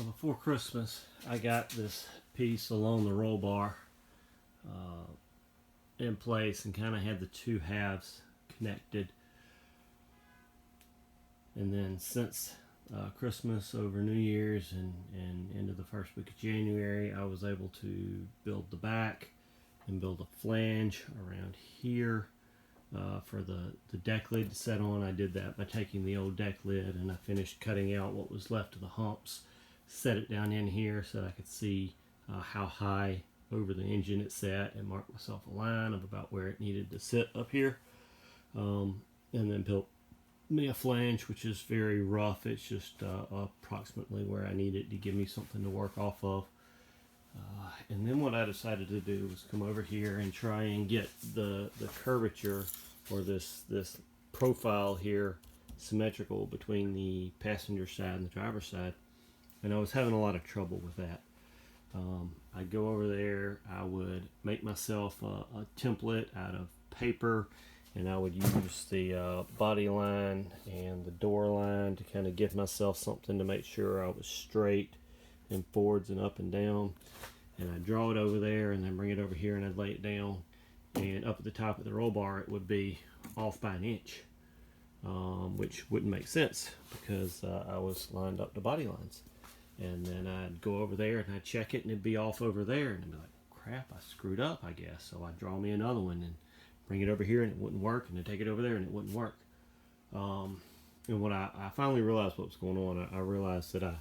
Before Christmas, I got this piece along the roll bar in place and kind of had the two halves connected. And then since Christmas over New Year's and into the first week of January, I was able to build the back and build a flange around here for the deck lid to set on. I did that by taking the old deck lid and I finished cutting out what was left of the humps, set it down in here so that I could see how high over the engine it sat and mark myself a line of about where it needed to sit up here. And then built me a flange, which is very rough. It's just approximately where I need it to give me something to work off of. And then what I decided to do was come over here and try and get the curvature or this profile here symmetrical between the passenger side and the driver's side. And I was having a lot of trouble with that. I'd go over there, I would make myself a template out of paper, and I would use the body line and the door line to kind of give myself something to make sure I was straight and forwards and up and down. And I'd draw it over there and then bring it over here and I'd lay it down. And up at the top of the roll bar it would be off by an inch, which wouldn't make sense because I was lined up to body lines. And then I'd go over there and I'd check it and it'd be off over there. And I'd be like, crap, I screwed up, I guess. So I'd draw me another one and bring it over here and it wouldn't work. And then take it over there and it wouldn't work. And when I finally realized what was going on, I realized that I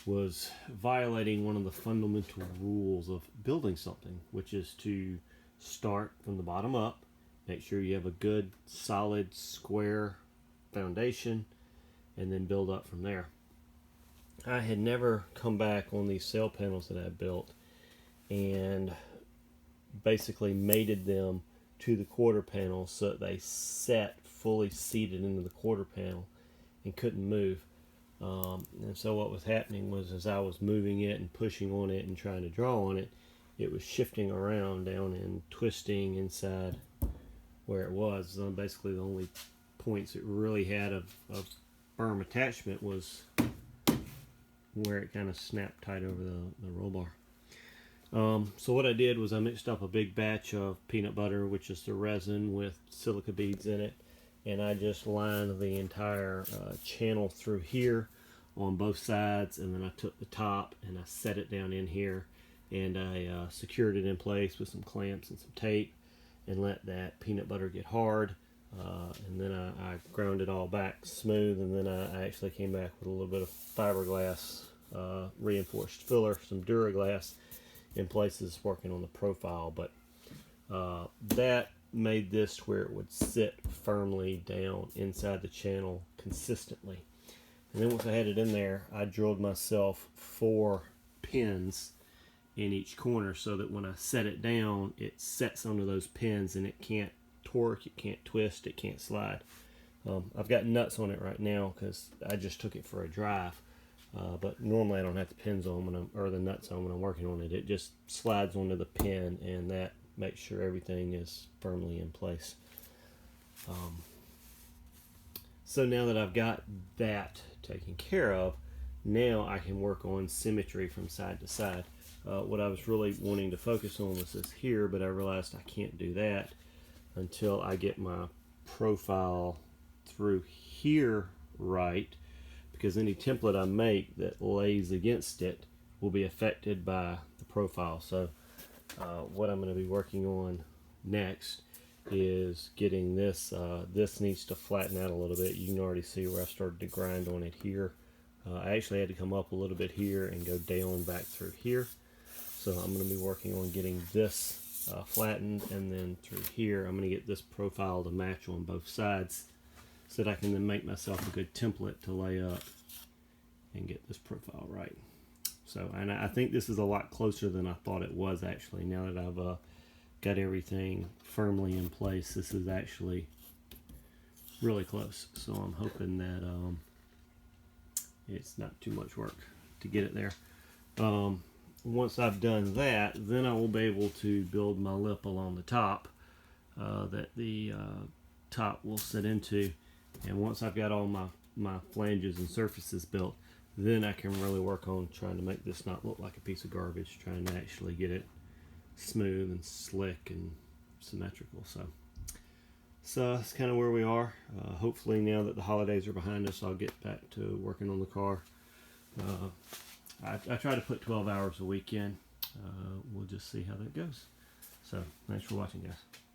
was violating one of the fundamental rules of building something, which is to start from the bottom up, make sure you have a good, solid, square foundation, and then build up from there. I had never come back on these sail panels that I built and basically mated them to the quarter panel so that they sat fully seated into the quarter panel and couldn't move. And so what was happening was as I was moving it and pushing on it and trying to draw on it, it was shifting around down and twisting inside where it was. So basically the only points it really had of firm attachment was where it kind of snapped tight over the roll bar. So what I did was I mixed up a big batch of peanut butter, which is the resin, with silica beads in it, and I just lined the entire channel through here on both sides, and then I took the top and I set it down in here, and I secured it in place with some clamps and some tape and let that peanut butter get hard. And then I ground it all back smooth, and then I actually came back with a little bit of fiberglass reinforced filler, some Duraglass in places working on the profile, but that made this where it would sit firmly down inside the channel consistently. And then once I had it in there, I drilled myself 4 pins in each corner so that when I set it down, it sets onto those pins and it can't torque, it can't twist, it can't slide. I've got nuts on it right now because I just took it for a drive, but normally I don't have the pins on or the nuts on when I'm working on it. It just slides onto the pin, and that makes sure everything is firmly in place. So now that I've got that taken care of, now I can work on symmetry from side to side. What I was really wanting to focus on was this here, but I realized I can't do that until I get my profile through here right, because any template I make that lays against it will be affected by the profile. So what I'm going to be working on next is getting this. This needs to flatten out a little bit. You can already see where I started to grind on it here. I actually had to come up a little bit here and go down back through here. So I'm going to be working on getting this flattened, and then through here I'm going to get this profile to match on both sides so that I can then make myself a good template to lay up and get this profile right. So, and I think this is a lot closer than I thought it was actually. Now that I've got everything firmly in place, this is actually really close. So I'm hoping that it's not too much work to get it there. Once I've done that, then I will be able to build my lip along the top that the top will sit into. And once I've got all my flanges and surfaces built, then I can really work on trying to make this not look like a piece of garbage, trying to actually get it smooth and slick and symmetrical. So that's kind of where we are. Hopefully now that the holidays are behind us, I'll get back to working on the car. I try to put 12 hours a week in. We'll just see how that goes. So thanks for watching, guys.